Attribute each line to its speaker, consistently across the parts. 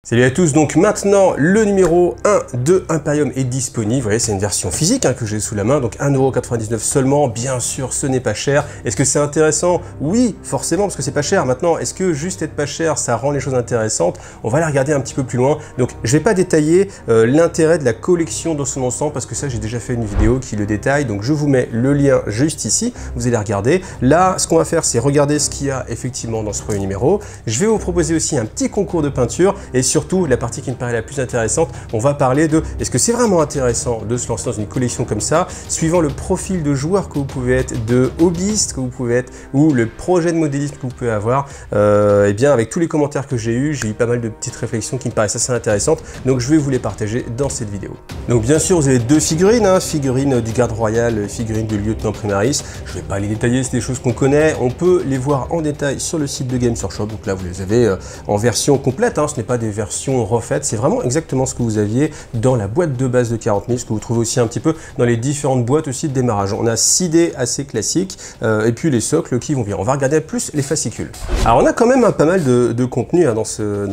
Speaker 1: Salut à tous, donc maintenant le numéro 1 de Imperium est disponible. Vous voyez, c'est une version physique que j'ai sous la main, donc 1,99€ seulement. Bien sûr, ce n'est pas cher. Est-ce que c'est intéressant? Oui, forcément, parce que c'est pas cher. Maintenant, est-ce que juste être pas cher, ça rend les choses intéressantes? On va la regarder un petit peu plus loin. Donc, je vais pas détailler l'intérêt de la collection dans son ensemble, parce que ça, j'ai déjà fait une vidéo qui le détaille. Donc, je vous mets le lien juste ici. Vous allez regarder. Là, ce qu'on va faire, c'est regarder ce qu'il y a effectivement dans ce premier numéro. Je vais vous proposer aussi un petit concours de peinture et surtout, la partie qui me paraît la plus intéressante, on va parler de est-ce que c'est vraiment intéressant de se lancer dans une collection comme ça, suivant le profil de joueur que vous pouvez être, de hobbyiste que vous pouvez être, ou le projet de modélisme que vous pouvez avoir. Et bien, avec tous les commentaires que j'ai eu pas mal de petites réflexions qui me paraissent assez intéressantes, donc je vais vous les partager dans cette vidéo. Donc bien sûr, vous avez deux figurines, figurine du garde royal, figurine du lieutenant Primaris. Je ne vais pas les détailler, c'est des choses qu'on connaît, on peut les voir en détail sur le site de Games Workshop. Donc là, vous les avez en version complète, ce n'est pas des versions refaites, c'est vraiment exactement ce que vous aviez dans la boîte de base de 40 000, ce que vous trouvez aussi un petit peu dans les différentes boîtes aussi de démarrage. On a 6 dés assez classiques et puis les socles qui vont bien. On va regarder plus les fascicules. Alors on a quand même pas mal de contenu dans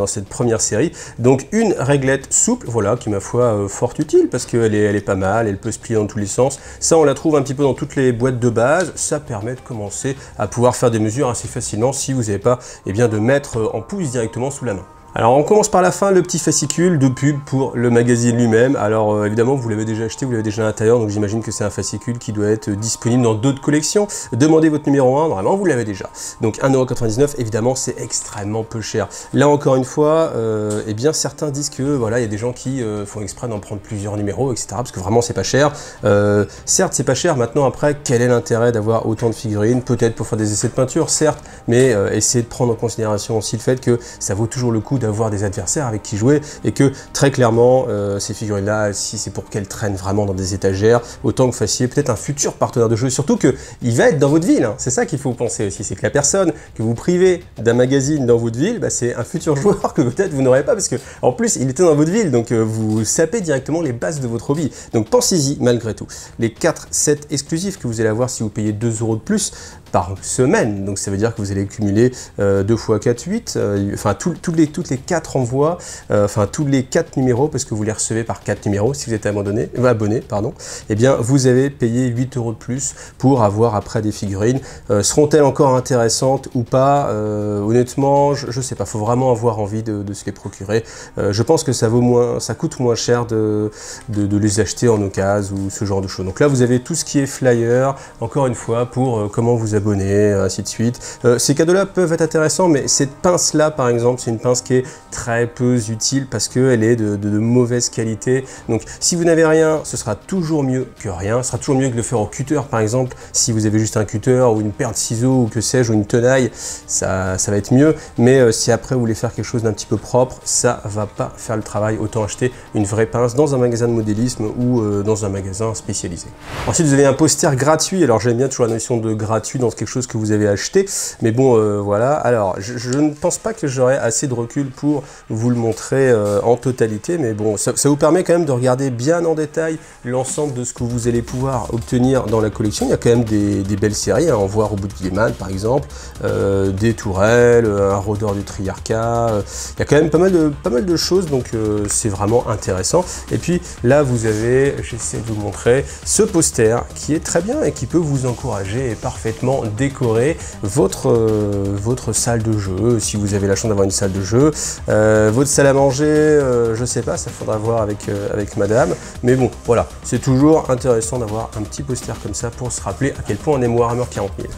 Speaker 1: cette première série. Donc une réglette souple, voilà, qui ma foi fort utile parce qu'elle est pas mal, elle peut se plier dans tous les sens. Ça on la trouve un petit peu dans toutes les boîtes de base. Ça permet de commencer à pouvoir faire des mesures assez facilement si vous n'avez pas de mettre en pouce directement sous la main. Alors on commence par la fin, le petit fascicule de pub pour le magazine lui-même. Alors évidemment vous l'avez déjà acheté, vous l'avez déjà à l'intérieur, donc j'imagine que c'est un fascicule qui doit être disponible dans d'autres collections. Demandez votre numéro 1, normalement vous l'avez déjà. Donc 1,99€, évidemment c'est extrêmement peu cher. Là encore une fois, certains disent que voilà, il y a des gens qui font exprès d'en prendre plusieurs numéros, etc. Parce que vraiment c'est pas cher. Certes c'est pas cher, maintenant après quel est l'intérêt d'avoir autant de figurines? Peut-être pour faire des essais de peinture, certes, mais essayez de prendre en considération aussi le fait que ça vaut toujours le coup d'avoir des adversaires avec qui jouer et que très clairement ces figurines là, si c'est pour qu'elles traînent vraiment dans des étagères, autant que vous fassiez peut-être un futur partenaire de jeu, surtout que il va être dans votre ville, c'est ça qu'il faut penser aussi, c'est que la personne que vous privez d'un magazine dans votre ville, c'est un futur joueur que peut-être vous n'aurez pas parce que en plus il était dans votre ville, donc vous sapez directement les bases de votre hobby. Donc pensez-y malgré tout. Les 4 sets exclusifs que vous allez avoir si vous payez 2€ de plus par semaine, donc ça veut dire que vous allez cumuler 2 x 4, 8, toutes les 4 envois, tous les 4 numéros, parce que vous les recevez par 4 numéros si vous êtes abonné, et bien vous avez payé 8€ de plus pour avoir après des figurines. Seront-elles encore intéressantes ou pas? Honnêtement, je sais pas, faut vraiment avoir envie de se les procurer. Je pense que ça coûte moins cher de les acheter en occasion ou ce genre de choses. Donc là vous avez tout ce qui est flyer, encore une fois, pour comment vous abonner, ainsi de suite. Ces cadeaux-là peuvent être intéressants, mais cette pince-là, par exemple, c'est une pince qui est très peu utile parce qu'elle est de mauvaise qualité. Donc, si vous n'avez rien, ce sera toujours mieux que rien. Ce sera toujours mieux que de le faire au cutter, par exemple. Si vous avez juste un cutter ou une paire de ciseaux ou que sais-je, ou une tenaille, ça va être mieux. Mais si après vous voulez faire quelque chose d'un petit peu propre, ça va pas faire le travail. Autant acheter une vraie pince dans un magasin de modélisme ou dans un magasin spécialisé. Ensuite, vous avez un poster gratuit. Alors, j'aime bien toujours la notion de gratuit dans quelque chose que vous avez acheté, mais bon voilà. Alors je ne pense pas que j'aurai assez de recul pour vous le montrer en totalité, mais bon, ça vous permet quand même de regarder bien en détail l'ensemble de ce que vous allez pouvoir obtenir dans la collection. Il y a quand même des belles séries, on voit Robot de Guillemane par exemple, des tourelles, un rôdeur du Triarcat, il y a quand même pas mal de choses, donc c'est vraiment intéressant. Et puis là vous avez, j'essaie de vous montrer ce poster qui est très bien et qui peut vous encourager et parfaitement décorer votre salle de jeu, si vous avez la chance d'avoir une salle de jeu, votre salle à manger, je sais pas, ça faudra voir avec madame, mais bon, voilà, c'est toujours intéressant d'avoir un petit poster comme ça pour se rappeler à quel point on aime Warhammer 40 000.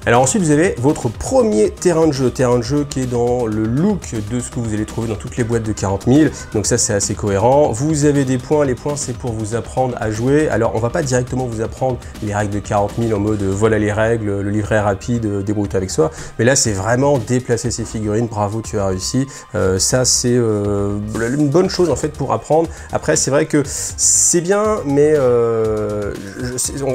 Speaker 1: Alors ensuite vous avez votre premier terrain de jeu qui est dans le look de ce que vous allez trouver dans toutes les boîtes de 40 000, donc ça c'est assez cohérent. Vous avez des points, les points c'est pour vous apprendre à jouer. Alors on va pas directement vous apprendre les règles de 40 000 en mode voilà les règles, le livret rapide, débrouille avec soi, mais là c'est vraiment déplacer ces figurines, bravo tu as réussi. Ça c'est une bonne chose en fait pour apprendre. Après c'est vrai que c'est bien, mais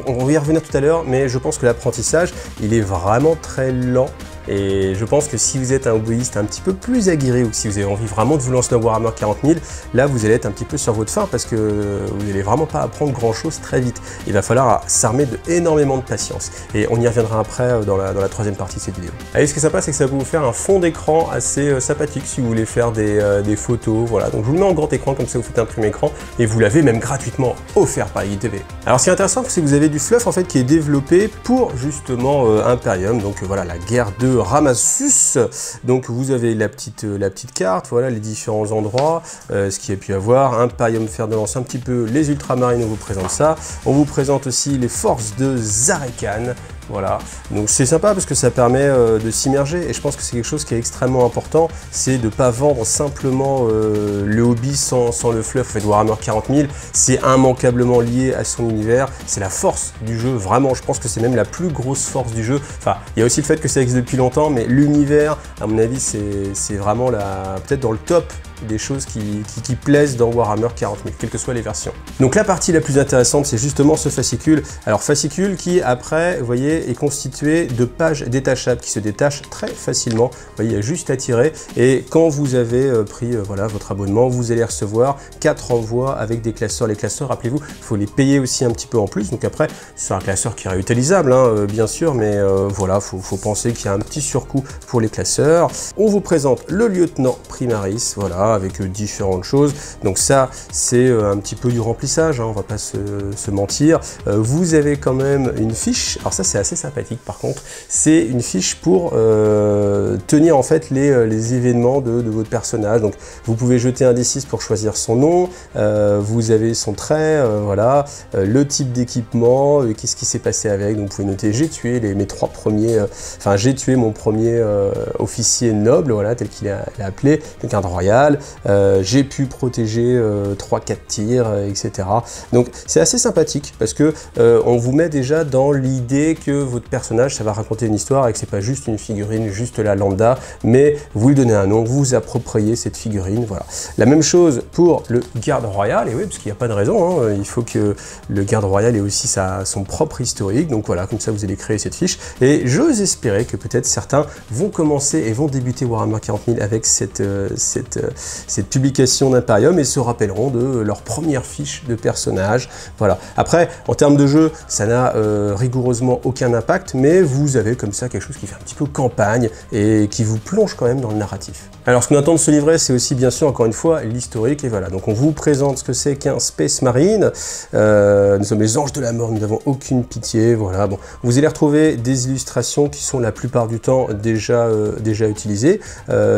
Speaker 1: on va y revenir tout à l'heure, mais je pense que l'apprentissage il est vraiment très lent Et je pense que si vous êtes un hobbyiste un petit peu plus aguerri ou que si vous avez envie vraiment de vous lancer dans Warhammer 40 000, là vous allez être un petit peu sur votre faim parce que vous n'allez vraiment pas apprendre grand chose très vite. Il va falloir s'armer énormément de patience. Et on y reviendra après dans la troisième partie de cette vidéo. Allez, ce qui est sympa, c'est que ça va vous faire un fond d'écran assez sympathique si vous voulez faire des photos. Voilà, donc je vous le mets en grand écran, comme ça vous faites un prime écran et vous l'avez même gratuitement offert par ITV. Alors ce qui est intéressant, c'est que vous avez du fluff en fait qui est développé pour justement Imperium. Donc voilà, la guerre de Ramessus. Donc vous avez la petite carte, voilà les différents endroits, ce qu'il y a pu avoir. Imperium fer de lance, un petit peu les ultramarines, on vous présente ça. On vous présente aussi les forces de Zarekan. Voilà, donc c'est sympa parce que ça permet de s'immerger et je pense que c'est quelque chose qui est extrêmement important, c'est de ne pas vendre simplement le hobby sans le fluff. En fait, Warhammer 40 000, c'est immanquablement lié à son univers, c'est la force du jeu, vraiment, je pense que c'est même la plus grosse force du jeu. Enfin, il y a aussi le fait que ça existe depuis longtemps, mais l'univers, à mon avis, c'est vraiment peut-être dans le top des choses qui plaisent dans Warhammer 40 000, quelles que soient les versions. Donc la partie la plus intéressante, c'est justement ce fascicule. Alors fascicule qui, après, vous voyez, est constitué de pages détachables qui se détachent très facilement. Vous voyez, il y a juste à tirer. Et quand vous avez pris voilà, votre abonnement, vous allez recevoir 4 envois avec des classeurs. Les classeurs, rappelez-vous, il faut les payer aussi un petit peu en plus. Donc après, c'est un classeur qui est réutilisable, hein, bien sûr, mais voilà, faut penser qu'il y a un petit surcoût pour les classeurs. On vous présente le lieutenant Primaris, voilà, avec différentes choses. Donc ça, c'est un petit peu du remplissage, hein, on va pas se mentir. Vous avez quand même une fiche, alors ça c'est assez sympathique par contre, c'est une fiche pour tenir en fait les événements de votre personnage. Donc vous pouvez jeter un D6 pour choisir son nom, vous avez son trait, voilà, le type d'équipement, qu'est-ce qui s'est passé avec, donc vous pouvez noter j'ai tué mes 3 premiers, enfin j'ai tué mon premier officier noble, voilà, tel qu'il est appelé, le garde royal. J'ai pu protéger 3-4 tirs, etc. Donc c'est assez sympathique parce que on vous met déjà dans l'idée que votre personnage, ça va raconter une histoire et que c'est pas juste une figurine, juste la lambda, mais vous lui donnez un nom, vous vous appropriez cette figurine, voilà. La même chose pour le garde royal, et oui, parce qu'il n'y a pas de raison, hein, il faut que le garde royal ait aussi son propre historique, donc voilà, comme ça vous allez créer cette fiche, et j'ose espérer que peut-être certains vont commencer et vont débuter Warhammer 40 000 avec cette publication d'Imperium et se rappelleront de leur première fiche de personnage. Voilà. Après, en termes de jeu, ça n'a rigoureusement aucun impact, mais vous avez comme ça quelque chose qui fait un petit peu campagne et qui vous plonge quand même dans le narratif. Alors, ce qu'on attend de ce livret, c'est aussi bien sûr, encore une fois, l'historique. Et voilà, donc on vous présente ce que c'est qu'un Space Marine. Nous sommes les anges de la mort, nous n'avons aucune pitié. Voilà, bon, vous allez retrouver des illustrations qui sont la plupart du temps déjà utilisées.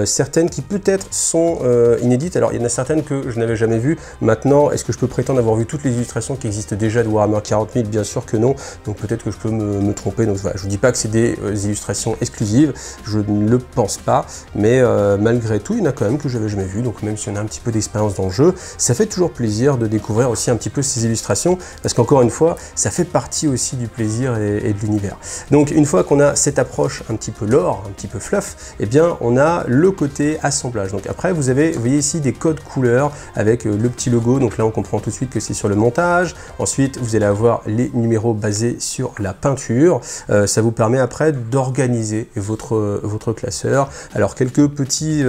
Speaker 1: Certaines qui peut-être sont inédites. Alors, il y en a certaines que je n'avais jamais vues. Maintenant, est-ce que je peux prétendre avoir vu toutes les illustrations qui existent déjà de Warhammer 40 000? Bien sûr que non. Donc, peut-être que je peux me tromper. Donc, voilà, je vous dis pas que c'est des illustrations exclusives. Je ne le pense pas. Mais malgré tout, il y en a quand même que j'avais jamais vu. Donc, même si on a un petit peu d'expérience dans le jeu, ça fait toujours plaisir de découvrir aussi un petit peu ces illustrations. Parce qu'encore une fois, ça fait partie aussi du plaisir et de l'univers. Donc, une fois qu'on a cette approche un petit peu lore, un petit peu fluff, eh bien, on a le côté assemblage. Donc, après, vous voyez ici des codes couleurs avec le petit logo. Donc là, on comprend tout de suite que c'est sur le montage. Ensuite, vous allez avoir les numéros basés sur la peinture. Ça vous permet après d'organiser votre classeur. Alors, quelques petits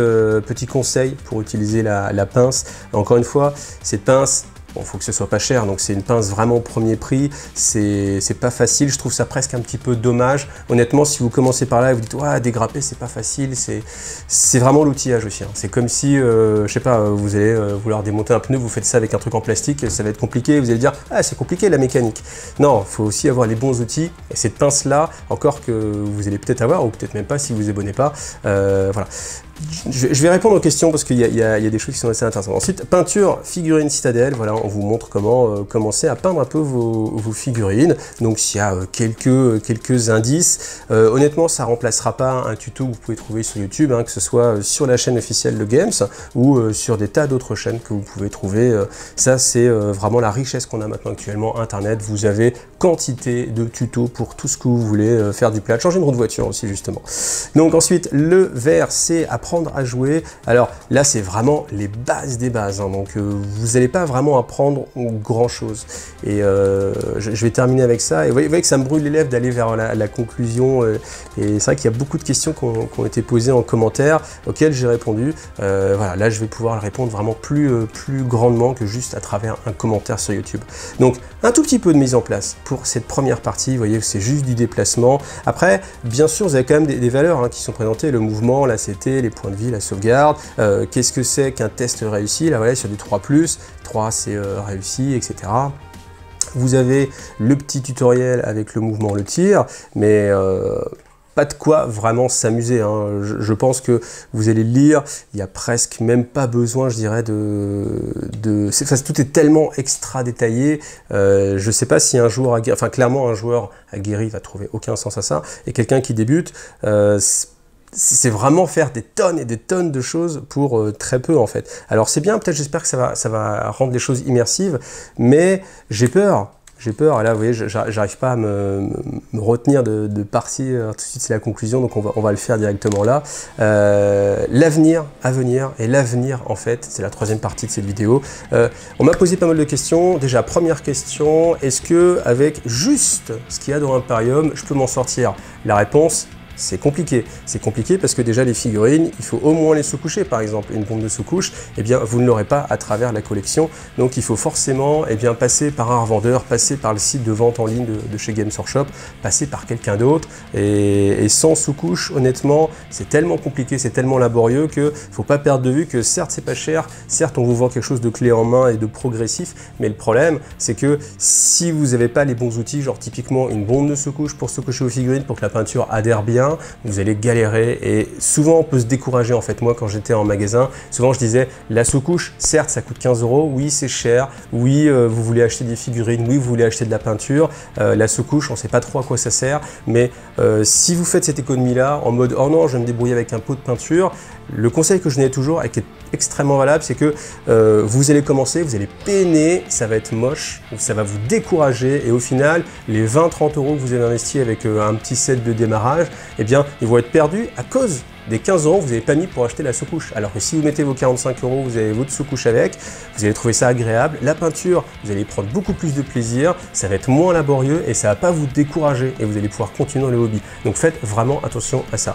Speaker 1: conseils pour utiliser la pince. Encore une fois, cette pince, bon, faut que ce soit pas cher, donc c'est une pince vraiment premier prix, c'est pas facile, je trouve ça presque un petit peu dommage. Honnêtement, si vous commencez par là et vous dites ouais, dégrapper c'est pas facile, c'est vraiment l'outillage aussi, hein. C'est comme si, je sais pas, vous allez vouloir démonter un pneu, vous faites ça avec un truc en plastique, ça va être compliqué, vous allez dire ah c'est compliqué la mécanique. Non, il faut aussi avoir les bons outils, et cette pince là, encore que vous allez peut-être avoir, ou peut-être même pas si vous vous abonnez pas, voilà. Je vais répondre aux questions parce qu'il y a des choses qui sont assez intéressantes. Ensuite, peinture figurine citadelle. Voilà, on vous montre comment commencer à peindre un peu vos figurines. Donc, s'il y a quelques indices, honnêtement, ça remplacera pas un tuto que vous pouvez trouver sur YouTube, hein, que ce soit sur la chaîne officielle de Games ou sur des tas d'autres chaînes que vous pouvez trouver. Ça, c'est vraiment la richesse qu'on a maintenant actuellement. Internet, vous avez quantité de tutos pour tout ce que vous voulez faire du plat. Changer une roue de voiture aussi, justement. Donc, ensuite, le vert, c'est apprendre apprendre à jouer. Alors là, c'est vraiment les bases des bases, hein, donc vous n'allez pas vraiment apprendre grand chose. Et je vais terminer avec ça. Et vous voyez que ça me brûle les lèvres d'aller vers la conclusion. Et c'est vrai qu'il y a beaucoup de questions qui ont été posées en commentaire auxquelles j'ai répondu. Voilà, là, je vais pouvoir répondre vraiment plus grandement que juste à travers un commentaire sur YouTube. Donc, un tout petit peu de mise en place pour cette première partie. Vous voyez, c'est juste du déplacement. Après, bien sûr, vous avez quand même des valeurs, hein, qui sont présentées, le mouvement, la CT, les points de vie, la sauvegarde. Qu'est-ce que c'est qu'un test réussi? Là, voilà, sur du 3+, 3 c'est réussi, etc. Vous avez le petit tutoriel avec le mouvement, le tir, mais pas de quoi vraiment s'amuser, hein. Je pense que vous allez le lire, il n'y a presque même pas besoin, je dirais, enfin, tout est tellement extra détaillé. Je ne sais pas si un joueur aguerri, enfin clairement un joueur aguerri va trouver aucun sens à ça, et quelqu'un qui débute, c'est vraiment faire des tonnes et des tonnes de choses pour très peu en fait. Alors c'est bien, peut-être, j'espère que ça va rendre les choses immersives, mais j'ai peur. J'ai peur, et là vous voyez, j'arrive pas à me retenir de partir, tout de suite c'est la conclusion, donc on va le faire directement là. L'avenir à venir, et l'avenir en fait, c'est la troisième partie de cette vidéo. On m'a posé pas mal de questions. Déjà, première question, est-ce que avec juste ce qu'il y a dans Imperium, je peux m'en sortir? La réponse, c'est compliqué. C'est compliqué parce que déjà les figurines, il faut au moins les sous-coucher. Par exemple, une bombe de sous-couche, eh bien vous ne l'aurez pas à travers la collection. Donc il faut forcément, eh bien, passer par un revendeur, passer par le site de vente en ligne de chez Games Workshop, passer par quelqu'un d'autre. Et sans sous-couche, honnêtement, c'est tellement compliqué, c'est tellement laborieux que faut pas perdre de vue que certes c'est pas cher, certes on vous vend quelque chose de clé en main et de progressif, mais le problème c'est que si vous n'avez pas les bons outils, genre typiquement une bombe de sous-couche pour sous-coucher aux figurines pour que la peinture adhère bien, vous allez galérer et souvent on peut se décourager en fait. Moi quand j'étais en magasin, souvent je disais la sous-couche, certes ça coûte 15 €, oui c'est cher, oui vous voulez acheter des figurines, oui vous voulez acheter de la peinture, la sous-couche on sait pas trop à quoi ça sert, mais si vous faites cette économie là en mode oh non je vais me débrouiller avec un pot de peinture, le conseil que je donnais toujours et qui est extrêmement valable, c'est que vous allez commencer, vous allez peiner, ça va être moche, ça va vous décourager et au final, les 20-30 € que vous avez investi avec un petit set de démarrage, eh bien, ils vont être perdus à cause des 15 € que vous n'avez pas mis pour acheter la sous-couche. Alors que si vous mettez vos 45 €, vous avez votre sous-couche avec, vous allez trouver ça agréable. La peinture, vous allez prendre beaucoup plus de plaisir, ça va être moins laborieux et ça ne va pas vous décourager et vous allez pouvoir continuer dans le hobby. Donc faites vraiment attention à ça.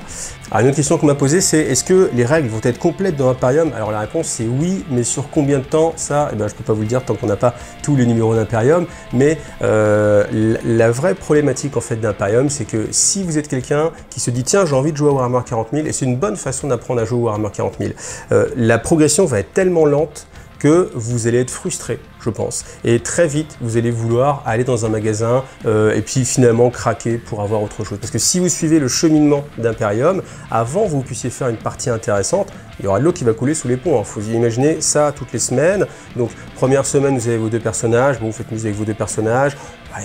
Speaker 1: Alors une autre question qu'on m'a posée, c'est est-ce que les règles vont être complètes dans Imperium? Alors la réponse c'est oui, mais sur combien de temps? Ça, eh ben, je ne peux pas vous le dire tant qu'on n'a pas tous les numéros d'Imperium, mais la vraie problématique en fait d'Imperium, c'est que si vous êtes quelqu'un qui se dit tiens j'ai envie de jouer à Warhammer 40 000, et c'est une bonne façon d'apprendre à jouer à Warhammer 40 000, la progression va être tellement lente que vous allez être frustré, je pense. Et très vite, vous allez vouloir aller dans un magasin et puis finalement craquer pour avoir autre chose. Parce que si vous suivez le cheminement d'Imperium, avant que vous puissiez faire une partie intéressante, il y aura de l'eau qui va couler sous les ponts. Il faut imaginer ça toutes les semaines. Donc, première semaine, vous avez vos deux personnages. Bon, vous faites mise avec vos deux personnages.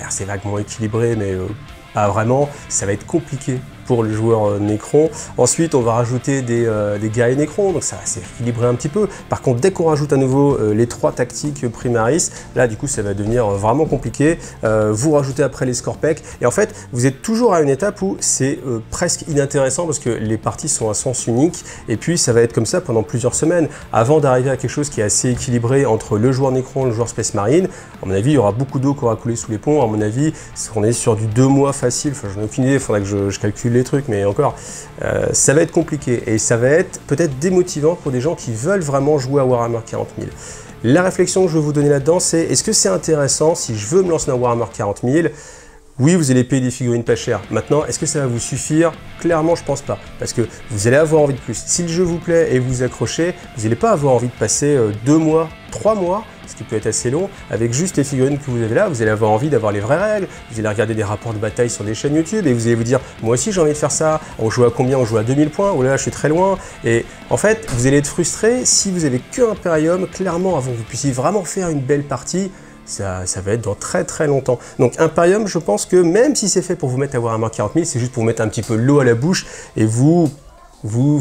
Speaker 1: C'est vaguement équilibré, mais pas vraiment. Ça va être compliqué pour le joueur Necron. Ensuite, on va rajouter des guerriers Necron, donc ça va s'équilibrer un petit peu. Par contre, dès qu'on rajoute à nouveau les 3 tactiques primaris, là, du coup, ça va devenir vraiment compliqué. Vous rajoutez après les Scorpec, et en fait, vous êtes toujours à une étape où c'est presque inintéressant parce que les parties sont à sens unique, et puis ça va être comme ça pendant plusieurs semaines, avant d'arriver à quelque chose qui est assez équilibré entre le joueur Necron et le joueur Space Marine. À mon avis, il y aura beaucoup d'eau qui aura coulé sous les ponts. À mon avis, on est sur du 2 mois facile. Enfin, je n'ai aucune idée, il faudra que je calcule les trucs, mais encore, ça va être compliqué et ça va être peut-être démotivant pour des gens qui veulent vraiment jouer à Warhammer 40 000. La réflexion que je veux vous donner là-dedans, c'est est-ce que c'est intéressant si je veux me lancer dans Warhammer 40 000? Oui, vous allez payer des figurines pas chères. Maintenant, est-ce que ça va vous suffire? Clairement, je pense pas. Parce que vous allez avoir envie de plus. Si le jeu vous plaît et vous accrochez, vous n'allez pas avoir envie de passer 2 mois, 3 mois, ce qui peut être assez long, avec juste les figurines que vous avez là. Vous allez avoir envie d'avoir les vraies règles, vous allez regarder des rapports de bataille sur des chaînes YouTube et vous allez vous dire, moi aussi j'ai envie de faire ça, on joue à combien? On joue à 2000 points, ou là je suis très loin. Et en fait, vous allez être frustré si vous avez que Imperium, clairement, avant que vous puissiez vraiment faire une belle partie. Ça va être dans très très longtemps. Donc Imperium, je pense que même si c'est fait pour vous mettre à Warhammer 40 000, c'est juste pour vous mettre un petit peu l'eau à la bouche et vous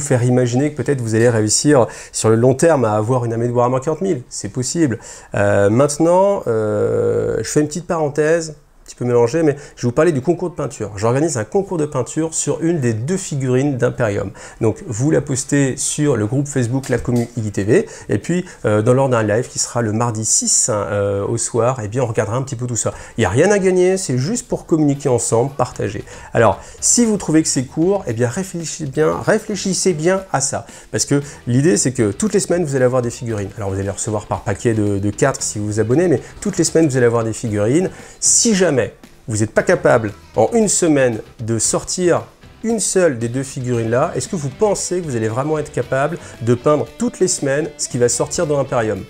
Speaker 1: faire imaginer que peut-être vous allez réussir sur le long terme à avoir une armée de Warhammer 40 000. C'est possible. Maintenant, je fais une petite parenthèse, un petit peu mélangé, mais je vais vous parler du concours de peinture. J'organise un concours de peinture sur une des 2 figurines d'Imperium. Donc vous la postez sur le groupe Facebook La Commu IGTV, et puis dans l'ordre d'un live qui sera le mardi 6 au soir, et bien on regardera un petit peu tout ça. Il n'y a rien à gagner, c'est juste pour communiquer ensemble, partager. Alors, si vous trouvez que c'est court, eh bien réfléchissez bien à ça. Parce que l'idée, c'est que toutes les semaines, vous allez avoir des figurines. Alors, vous allez les recevoir par paquet de 4 si vous vous abonnez, mais toutes les semaines, vous allez avoir des figurines. Si jamais vous n'êtes pas capable, en une semaine, de sortir une seule des 2 figurines là, est-ce que vous pensez que vous allez vraiment être capable de peindre toutes les semaines ce qui va sortir dans Imperium?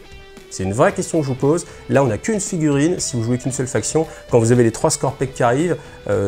Speaker 1: C'est une vraie question que je vous pose. Là, on n'a qu'une figurine, si vous jouez qu'une seule faction. Quand vous avez les 3 Scorpec qui arrivent,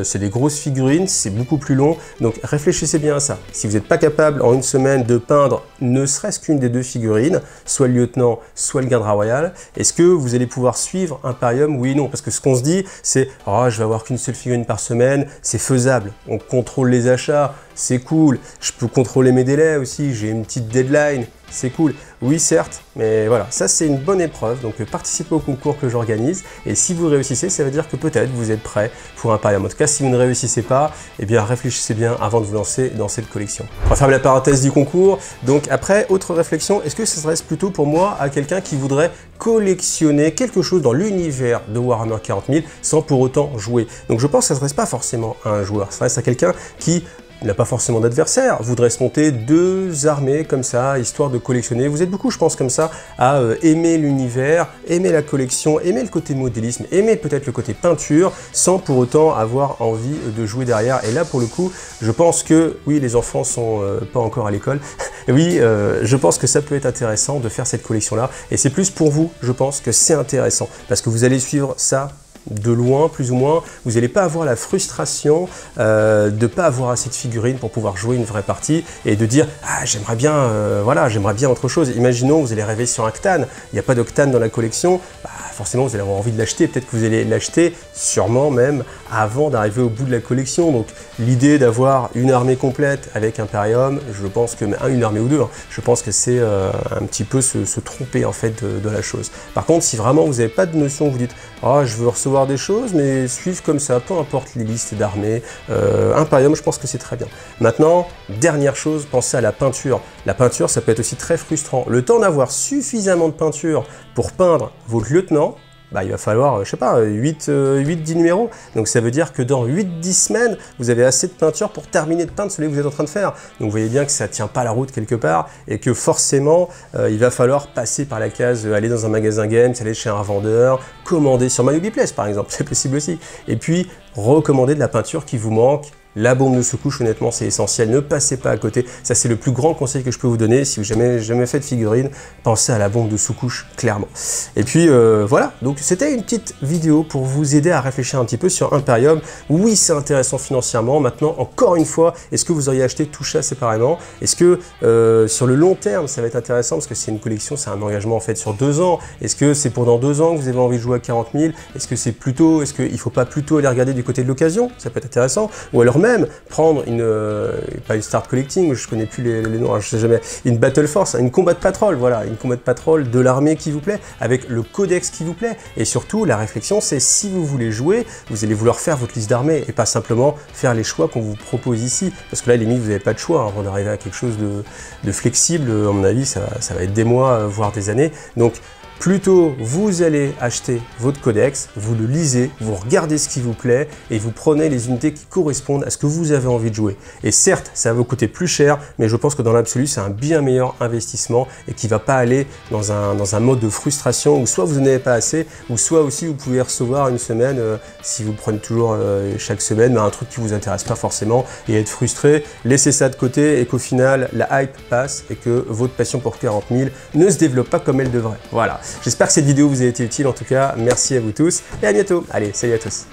Speaker 1: c'est des grosses figurines, c'est beaucoup plus long. Donc réfléchissez bien à ça. Si vous n'êtes pas capable en une semaine de peindre ne serait-ce qu'une des 2 figurines, soit le lieutenant, soit le Gardra Royal, est-ce que vous allez pouvoir suivre Imperium? Oui, non. Parce que ce qu'on se dit, c'est « Oh, je vais avoir qu'une seule figurine par semaine, c'est faisable. On contrôle les achats, c'est cool. Je peux contrôler mes délais aussi, j'ai une petite deadline. » C'est cool. Oui, certes, mais voilà, ça c'est une bonne épreuve, donc participez au concours que j'organise, et si vous réussissez, ça veut dire que peut-être vous êtes prêt pour Imperium. En tout cas, si vous ne réussissez pas, eh bien réfléchissez bien avant de vous lancer dans cette collection. On va fermer la parenthèse du concours. Donc après, autre réflexion, est-ce que ça s'adresse plutôt pour moi à quelqu'un qui voudrait collectionner quelque chose dans l'univers de Warhammer 40 000 sans pour autant jouer? Donc je pense que ça ne s'adresse pas forcément à un joueur, ça s'adresse à quelqu'un qui n'a pas forcément d'adversaire, voudrait se monter 2 armées comme ça, histoire de collectionner. Vous êtes beaucoup, je pense, comme ça, à aimer l'univers, aimer la collection, aimer le côté modélisme, aimer peut-être le côté peinture, sans pour autant avoir envie de jouer derrière. Et là, pour le coup, je pense que, oui, les enfants sont pas encore à l'école, oui, je pense que ça peut être intéressant de faire cette collection-là. Et c'est plus pour vous, je pense que c'est intéressant, parce que vous allez suivre ça de loin, plus ou moins, vous n'allez pas avoir la frustration de ne pas avoir assez de figurines pour pouvoir jouer une vraie partie et de dire « Ah, j'aimerais bien, voilà, j'aimerais bien autre chose ». Imaginons, vous allez rêver sur un Cthane, il n'y a pas de Cthane dans la collection, bah, forcément vous allez avoir envie de l'acheter, peut-être que vous allez l'acheter sûrement même avant d'arriver au bout de la collection. Donc l'idée d'avoir une armée complète avec Imperium, je pense que, une armée ou 2, hein, je pense que c'est un petit peu se tromper en fait de la chose. Par contre, si vraiment vous n'avez pas de notion, vous dites « Ah, je veux recevoir des choses, mais suivre comme ça, peu importe les listes d'armées, Imperium, je pense que c'est très bien. » Maintenant, dernière chose, pensez à la peinture. La peinture, ça peut être aussi très frustrant. Le temps d'avoir suffisamment de peinture pour peindre votre lieutenant, bah, il va falloir, je sais pas, 8-10 numéros. Donc ça veut dire que dans 8-10 semaines, vous avez assez de peinture pour terminer de peindre celui que vous êtes en train de faire. Donc vous voyez bien que ça tient pas la route quelque part et que forcément, il va falloir passer par la case, aller dans un magasin games, aller chez un revendeur, commander sur MyHobbyPlace par exemple, c'est possible aussi. Et puis, recommander de la peinture qui vous manque. La bombe de sous-couche, honnêtement, c'est essentiel. Ne passez pas à côté. Ça, c'est le plus grand conseil que je peux vous donner. Si vous n'avez jamais fait de figurine, pensez à la bombe de sous-couche, clairement. Et puis, voilà. Donc, c'était une petite vidéo pour vous aider à réfléchir un petit peu sur Imperium. Oui, c'est intéressant financièrement. Maintenant, encore une fois, est-ce que vous auriez acheté tout ça séparément? Est-ce que, sur le long terme, ça va être intéressant? Parce que c'est une collection, c'est un engagement, en fait, sur 2 ans. Est-ce que c'est pour dans 2 ans que vous avez envie de jouer à 40 000? Est-ce que c'est plutôt, est-ce qu'il ne faut pas plutôt aller regarder du côté de l'occasion? Ça peut être intéressant. Ou alors même prendre pas une start collecting, je connais plus les noms, je sais jamais, une battle force, une combat patrol, voilà, une combat patrol de l'armée qui vous plaît, avec le codex qui vous plaît. Et surtout, la réflexion, c'est si vous voulez jouer, vous allez vouloir faire votre liste d'armée et pas simplement faire les choix qu'on vous propose ici. Parce que là, limite, vous n'avez pas de choix avant d'arriver à quelque chose de flexible. À mon avis, ça va être des mois, voire des années. Donc, plutôt, vous allez acheter votre codex, vous le lisez, vous regardez ce qui vous plaît et vous prenez les unités qui correspondent à ce que vous avez envie de jouer. Et certes, ça va vous coûter plus cher, mais je pense que dans l'absolu, c'est un bien meilleur investissement et qui ne va pas aller dans un mode de frustration où soit vous n'en avez pas assez, ou soit aussi vous pouvez recevoir une semaine, si vous prenez toujours chaque semaine, un truc qui ne vous intéresse pas forcément et être frustré. Laissez ça de côté et qu'au final, la hype passe et que votre passion pour 40 000 ne se développe pas comme elle devrait. Voilà. J'espère que cette vidéo vous a été utile, en tout cas, merci à vous tous et à bientôt. Allez, salut à tous.